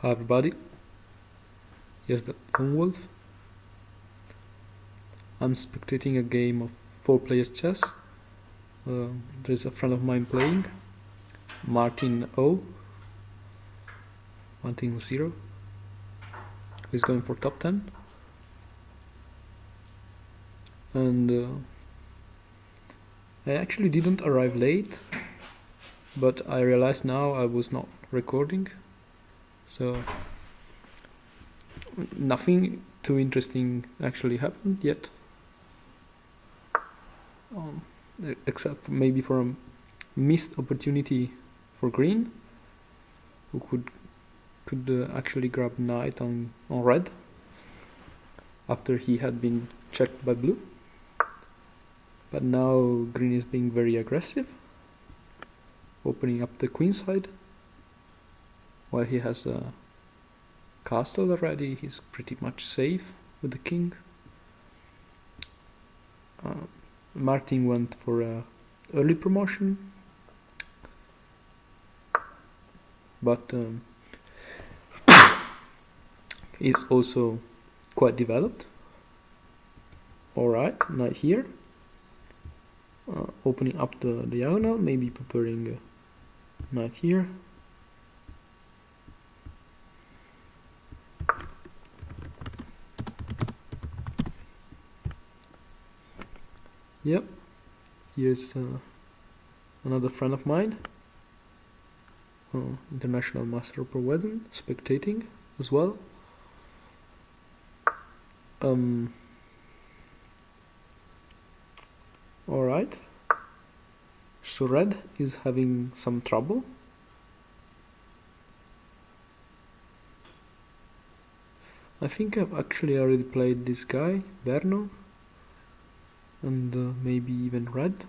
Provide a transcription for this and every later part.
Hi everybody, here's the Wolf. I'm spectating a game of 4 players chess. There's a friend of mine playing, Martin0, Martin0, who's going for top 10. And I actually didn't arrive late, but I realized now I was not recording, so nothing too interesting actually happened yet, except maybe for a missed opportunity for green, who could actually grab knight on red after he had been checked by blue. But now green is being very aggressive, opening up the queen side. While he has a castle already, he's pretty much safe with the king. Martin went for a early promotion, but he's also quite developed. Alright, knight here. Opening up the diagonal, maybe preparing a knight here. Yep, here's another friend of mine, international master of Pro-Wedden, spectating as well. Alright, so red is having some trouble. I think I've actually already played this guy, Berno, and maybe even red.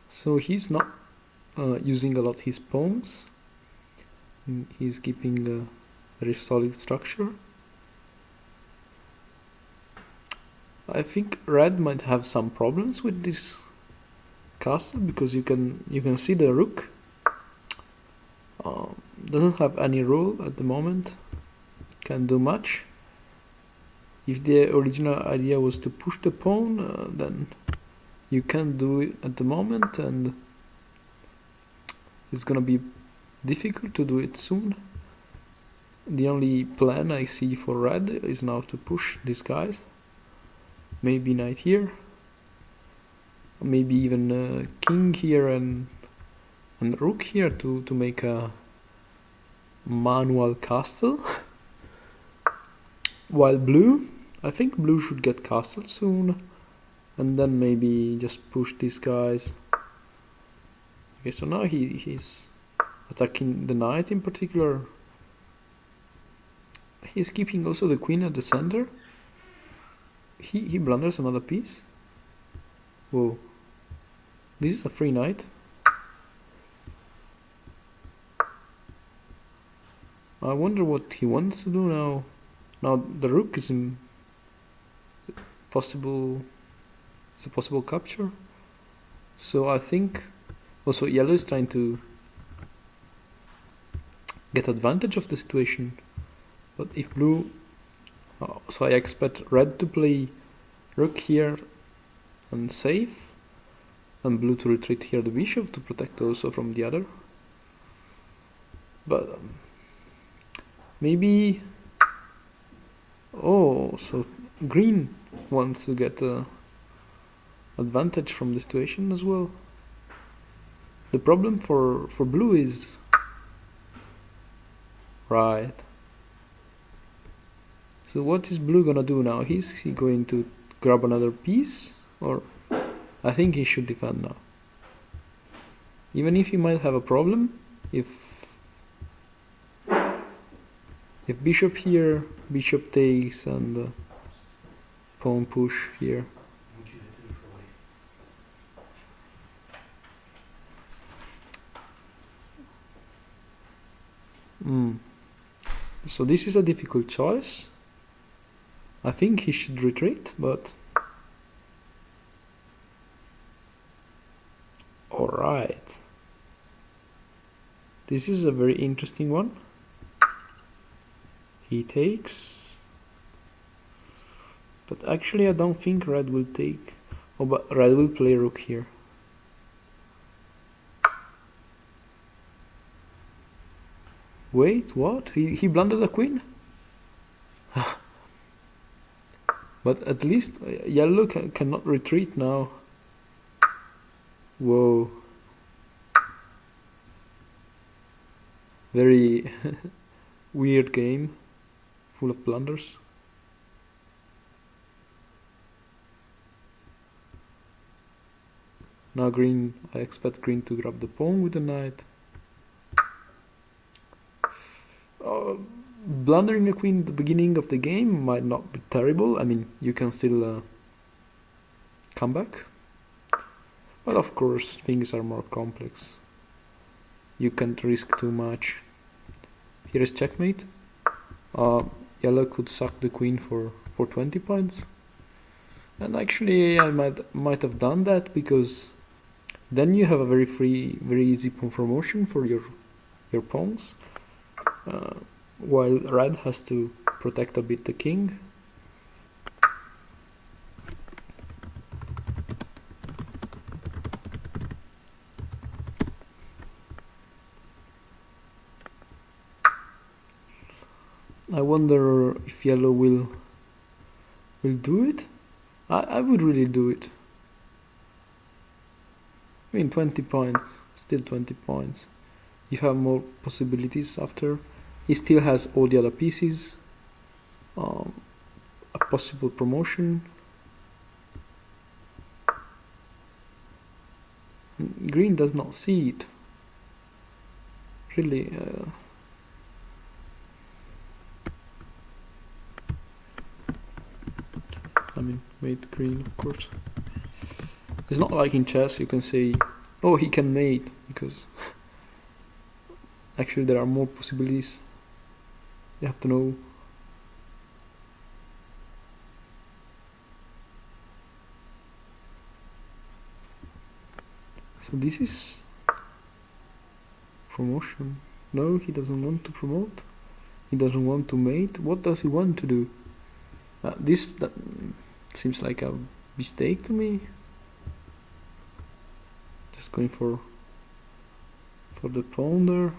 So he's not using a lot his pawns. He's keeping a very solid structure. I think red might have some problems with this castle, because you can see the rook doesn't have any rule at the moment, can't do much. If the original idea was to push the pawn, then you can't do it at the moment, and it's gonna be difficult to do it soon. The only plan I see for red is now to push these guys. Maybe knight here, maybe even king here and rook here to make a manual castle. While blue, I think blue should get castle soon, and then maybe just push these guys. Okay, so now he's attacking the knight in particular. He's keeping also the queen at the center. He blunders another piece. Whoa. This is a free knight. I wonder what he wants to do now. Now the rook is in possible. It's a possible capture. So I think also yellow is trying to get advantage of the situation. But if blue, so I expect red to play rook here and save, and blue to retreat here the bishop to protect also from the other. But maybe, so green wants to get advantage from the situation as well. The problem for blue is right. So what is blue gonna do now? Is he going to grab another piece, or I think he should defend now. Even if you might have a problem, if bishop here, bishop takes, and pawn push here. So this is a difficult choice. I think he should retreat, but alright. This is a very interesting one. He takes. But actually I don't think red will take. Oh, but red will play rook here. Wait, what? He blundered a queen? But at least yellow cannot retreat now. Whoa. Very weird game, full of blunders. Now green, I expect green to grab the pawn with the knight. Blundering a queen at the beginning of the game might not be terrible. I mean, you can still come back. But of course, things are more complex. You can't risk too much. Here is checkmate. Yellow could sack the queen for 20 points. And actually, I might have done that, because then you have a very easy pawn promotion for your pawns. While red has to protect a bit the king. I wonder if yellow will do it. I would really do it. I mean, 20 points, still 20 points. You have more possibilities after. He still has all the other pieces. A possible promotion. Green does not see it. Really. I mean, mate green, of course. It's not like in chess you can say, oh, he can mate, because actually there are more possibilities. You have to know. So this is promotion. No, he doesn't want to promote. He doesn't want to mate. What does he want to do? That seems like a mistake to me. Just going for the pawn there.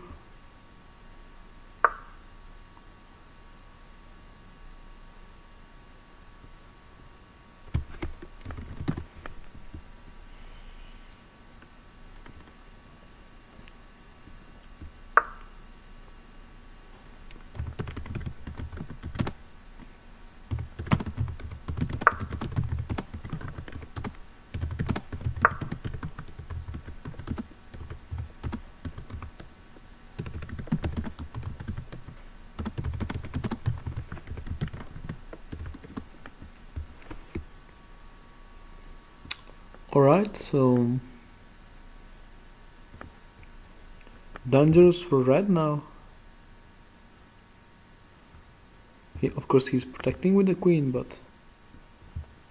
Alright, so dangerous for red now. Of course he's protecting with the queen, but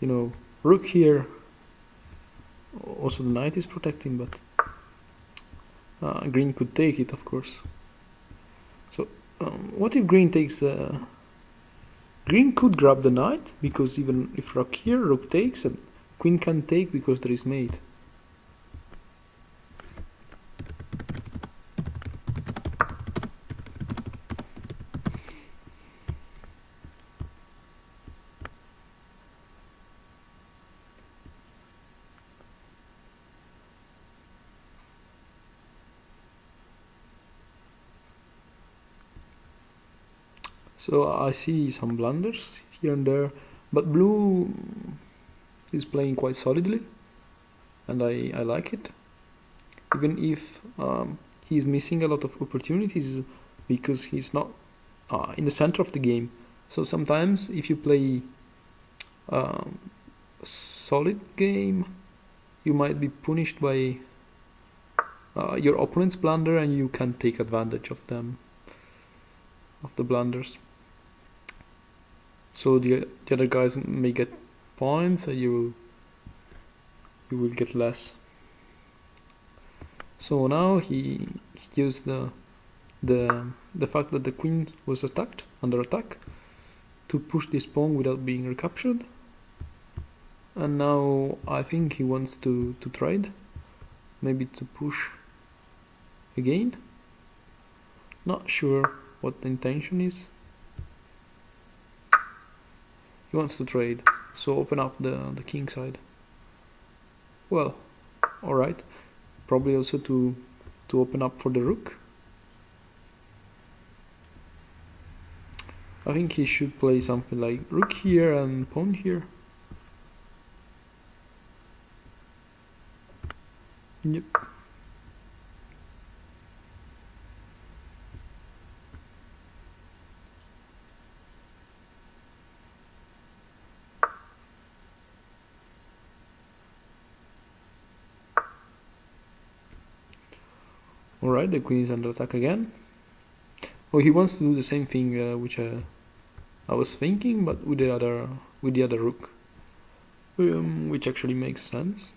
you know, rook here. Also the knight is protecting, but green could take it, of course. So what if green takes? Green could grab the knight, because even if rook here, rook takes, and queen can take because there is mate. So I see some blunders here and there, but blue is playing quite solidly, and I like it. even if he's missing a lot of opportunities because he's not in the center of the game. So sometimes if you play a solid game, you might be punished by your opponent's blunder, and you can take advantage of them, of the blunders. So the other guys may get points, and you will get less. So now he used the fact that the queen was under attack to push this pawn without being recaptured. And now I think he wants to trade, maybe to push again. Not sure what the intention is. He wants to trade, so open up the king side. Well, alright. Probably also to open up for the rook. I think he should play something like rook here and pawn here. Yep. Alright, the queen is under attack again. Oh, he wants to do the same thing which I was thinking, but with the other rook, which actually makes sense.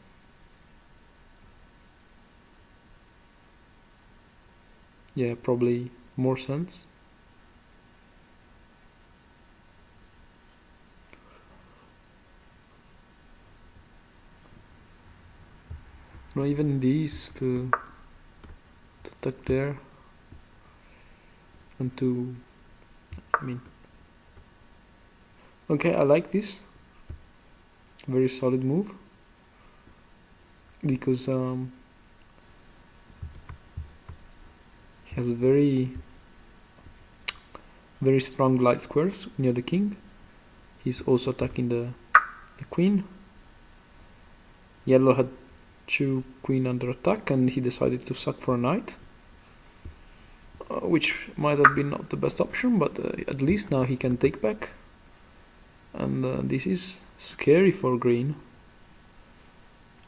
Yeah, probably more sense. No, even these to attack there, and to, I mean, okay, I like this. Very solid move, because he has very strong light squares near the king. He's also attacking the queen. Yellow had 2 queen under attack, and he decided to sack for a knight, which might have been not the best option, but at least now he can take back. And this is scary for green,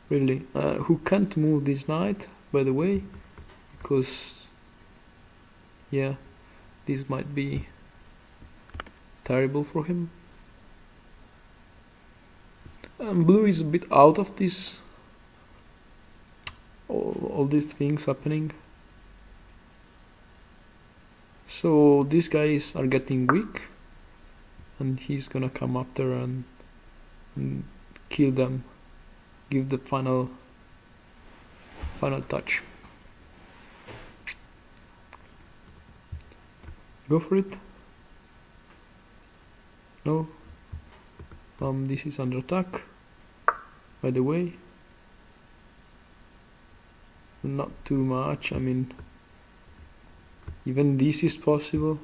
really. Who can't move this knight, by the way, because yeah, this might be terrible for him. And blue is a bit out of this, all these things happening. So these guys are getting weak, and he's gonna come after and kill them, give the final touch. Go for it. No. This is under attack, by the way. Not too much, I mean, even this is possible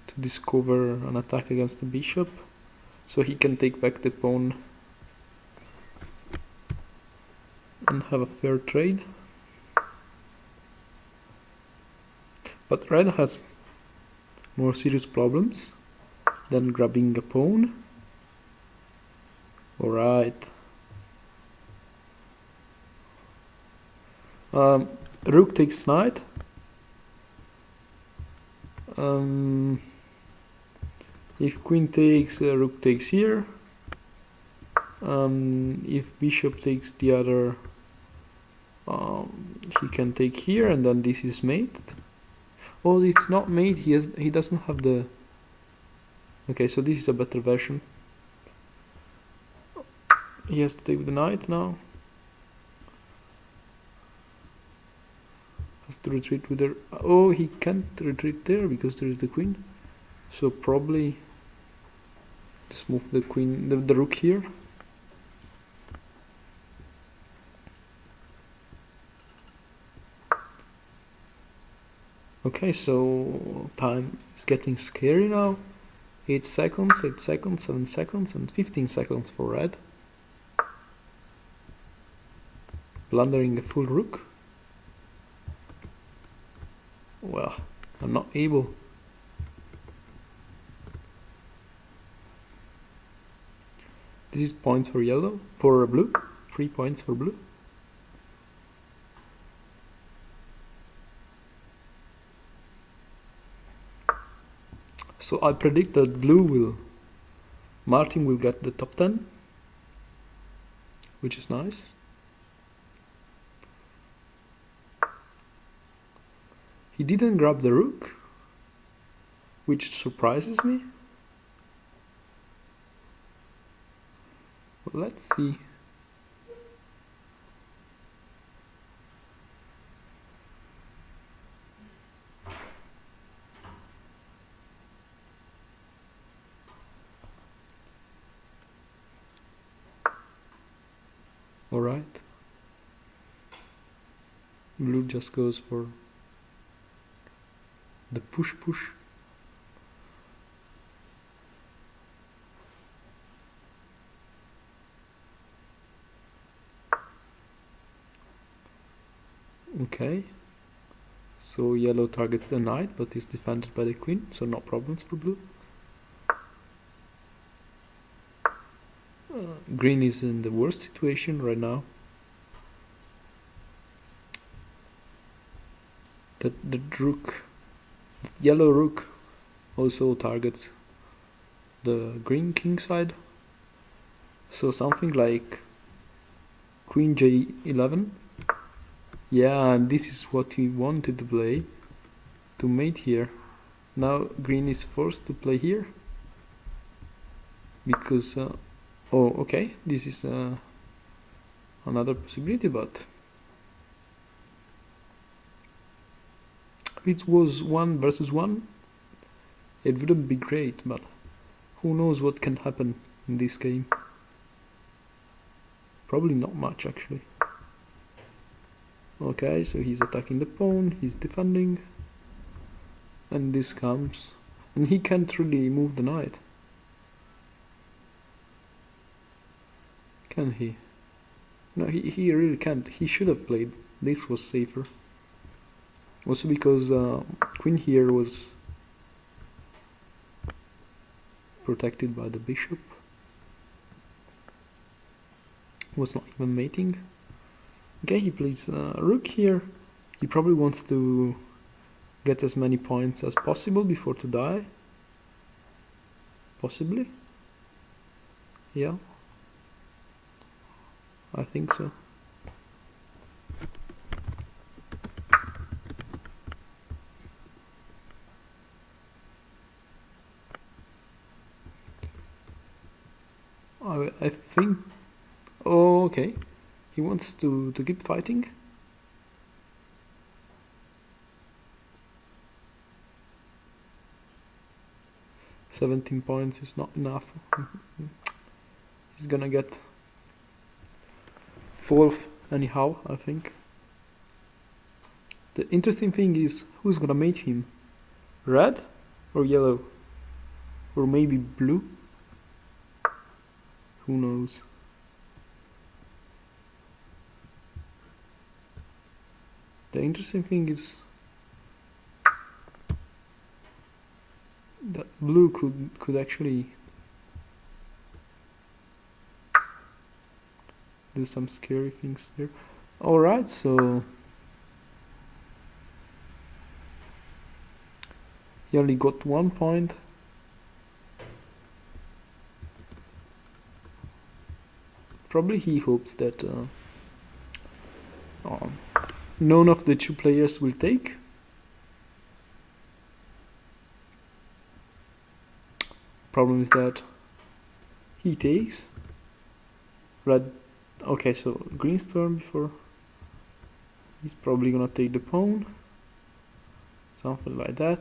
to discover an attack against the bishop, so he can take back the pawn and have a fair trade. But red has more serious problems than grabbing a pawn. Alright. Rook takes knight. If queen takes, rook takes here. If bishop takes the other, he can take here, and then this is mated. Oh, it's not mate. He doesn't have the. Okay, so this is a better version. He has to take the knight now. Has to retreat with her. Oh, he can't retreat there because there is the queen. So probably just move the queen, the rook here. Okay, so time is getting scary now. 8 seconds, 8 seconds, 7 seconds, and 15 seconds for red. blundering a full rook. Well, I'm not able. This is points for yellow, for blue. 3 points for blue. So I predict that Martin will get the top 10, which is nice. He didn't grab the rook, which surprises me. Well, let's see. Alright. Blue just goes for the push. Okay. So yellow targets the knight, but is defended by the queen, so no problems for blue. Green is in the worst situation right now. The yellow rook also targets the green king side. So something like queen j11. Yeah, and this is what he wanted to play, to mate here. Now green is forced to play here because oh, okay, this is another possibility, but if it was 1 versus 1, it wouldn't be great, but who knows what can happen in this game. Probably not much, actually. Okay, so he's attacking the pawn, he's defending, and this comes, and he can't really move the knight. Can he? No, he really can't. He should have played. This was safer. Also because queen here was protected by the bishop. Was not even mating. Okay, he plays rook here. He probably wants to get as many points as possible before to die. Possibly. Yeah. I think so. I think. Oh, okay. He wants to keep fighting. "17 points is not enough." He's gonna get 4th anyhow, I think. The interesting thing is who's gonna mate him? Red or yellow? Or maybe blue? Who knows? The interesting thing is that blue could actually do some scary things there. Alright, so he only got 1 point. Probably he hopes that none of the two players will take. Problem is that he takes. Red. Okay, so green's turn before. He's probably gonna take the pawn. Something like that.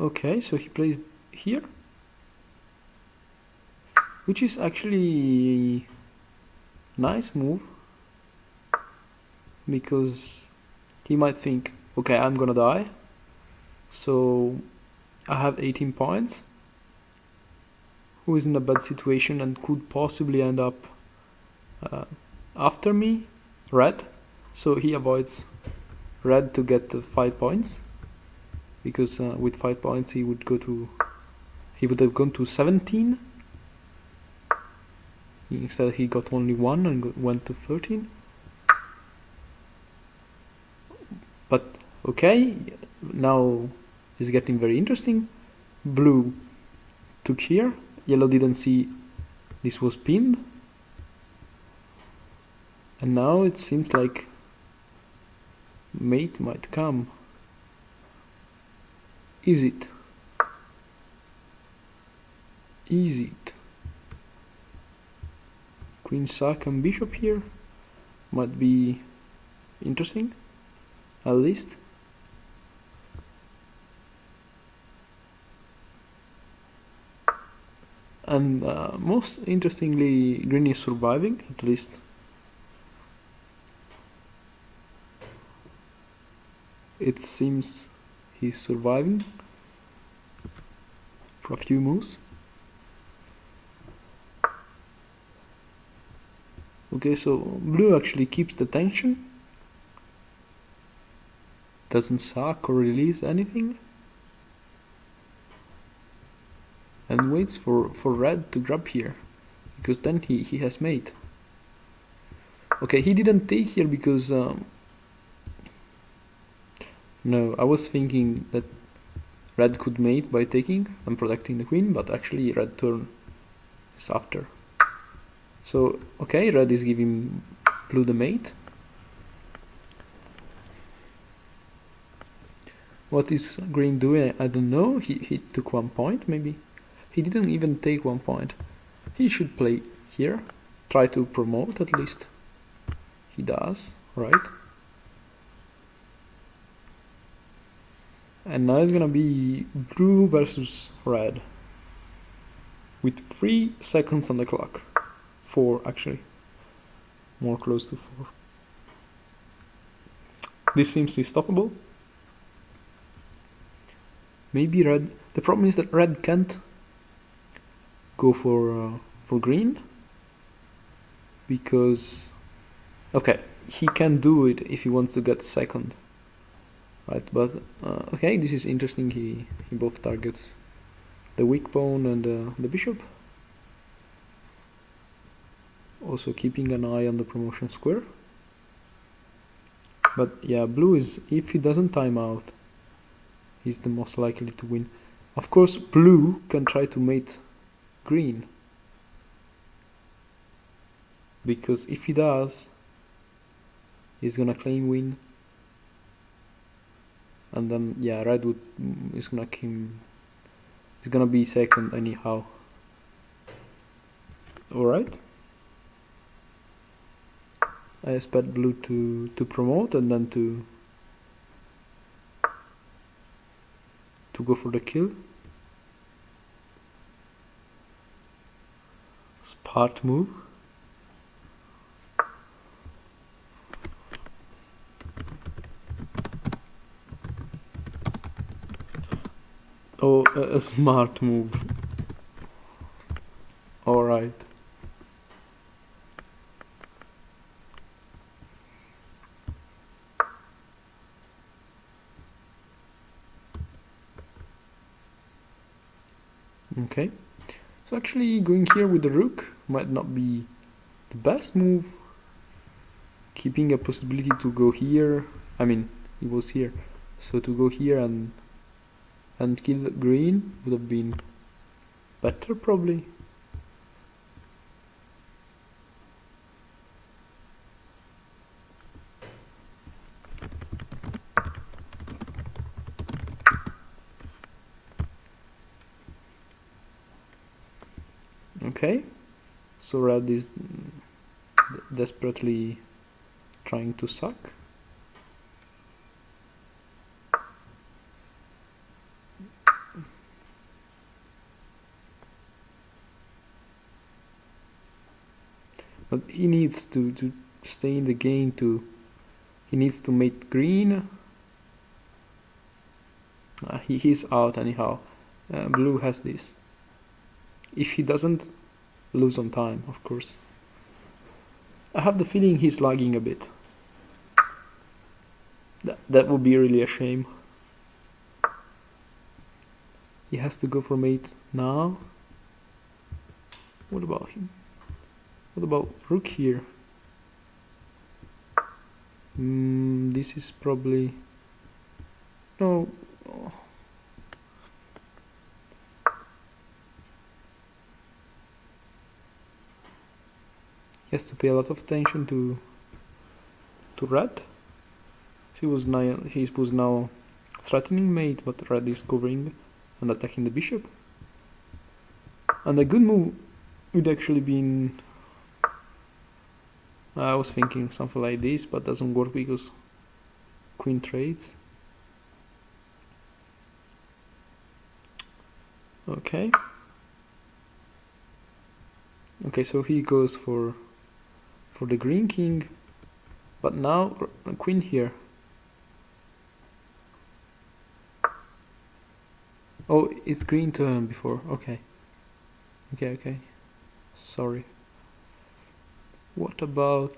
Okay, so he plays here, which is actually a nice move, because he might think, okay, I'm gonna die, So I have 18 points. Who is in a bad situation and could possibly end up after me? Red. So he avoids red to get 5 points, because with 5 points he would have gone to 17. Instead he got only 1 and went to 13. But okay, now it's getting very interesting. Blue took here, yellow didn't see this was pinned, and now it seems like mate might come. Is it? Is it? Queen sack and bishop here might be interesting, at least. And most interestingly, green is surviving, at least. It seems he's surviving for a few moves. Okay, so blue actually keeps the tension, doesn't sack or release anything, and waits for red to grab here, because then he has mate. Okay, he didn't take here because no, I was thinking that red could mate by taking and protecting the queen, but actually red turn is after. So okay, red is giving blue the mate. What is green doing? I don't know. He took 1 point, maybe. He didn't even take 1 point. He should play here, try to promote at least. He does, right? And now it's gonna be blue versus red, with 3 seconds on the clock. 4 actually, more close to 4. This seems unstoppable. Maybe red. The problem is that red can't go for green, because okay, he can do it if he wants to get second, right? But okay, this is interesting. He both targets the weak pawn and the bishop. Also keeping an eye on the promotion square. But yeah, blue is, if he doesn't time out, he's the most likely to win. Of course, blue can try to mate green, because if he does, he's gonna claim win, and then yeah, red is gonna he's gonna be second anyhow. Alright, I expect blue to promote and then to go for the kill. Smart move. Oh, a smart move. Alright. Okay, so actually going here with the rook might not be the best move. Keeping a possibility to go here, I mean, he was here, so to go here and kill green would have been better probably. Okay, so red is desperately trying to suck. But he needs to stay in the game. He needs to mate green. He's out anyhow. Blue has this. If he doesn't lose on time, of course. I have the feeling he's lagging a bit. That would be really a shame. He has to go for mate now. What about him? What about rook here? This is probably... No. Oh. He has to pay a lot of attention to red. He was now threatening mate, but red is covering and attacking the bishop. And a good move would actually be... I was thinking something like this, but doesn't work because queen trades. Okay. Okay, so he goes for the green king, but now queen here. Oh, it's green turn before. Okay. Okay. Sorry. What about...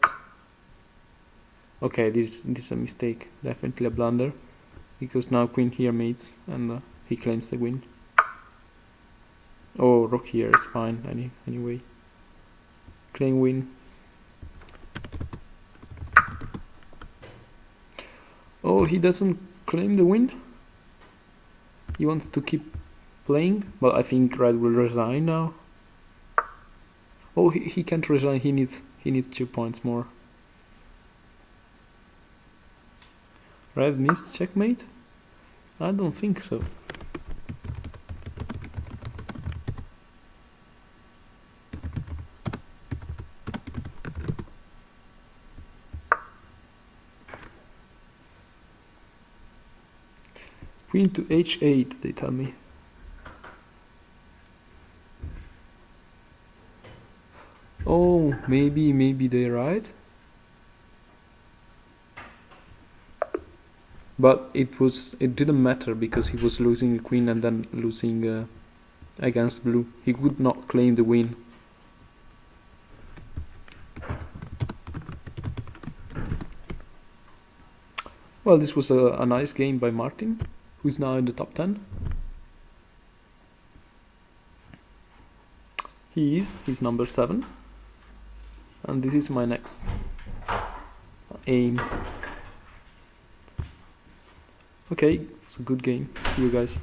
Okay, this is a mistake. Definitely a blunder. Because now queen here mates and he claims the win. Oh, rook here is fine anyway. Claim win. Oh, he doesn't claim the win. He wants to keep playing, but I think red will resign now. Oh, he can't resign. He needs 2 points more. Red missed checkmate? I don't think so. Queen to h8, they tell me. Oh, maybe they're right. But it didn't matter because he was losing a queen and then losing against blue. He could not claim the win. Well, this was a nice game by Martin, who is now in the top 10. He's number 7. And this is my next aim. Okay, it's a good game. See you guys.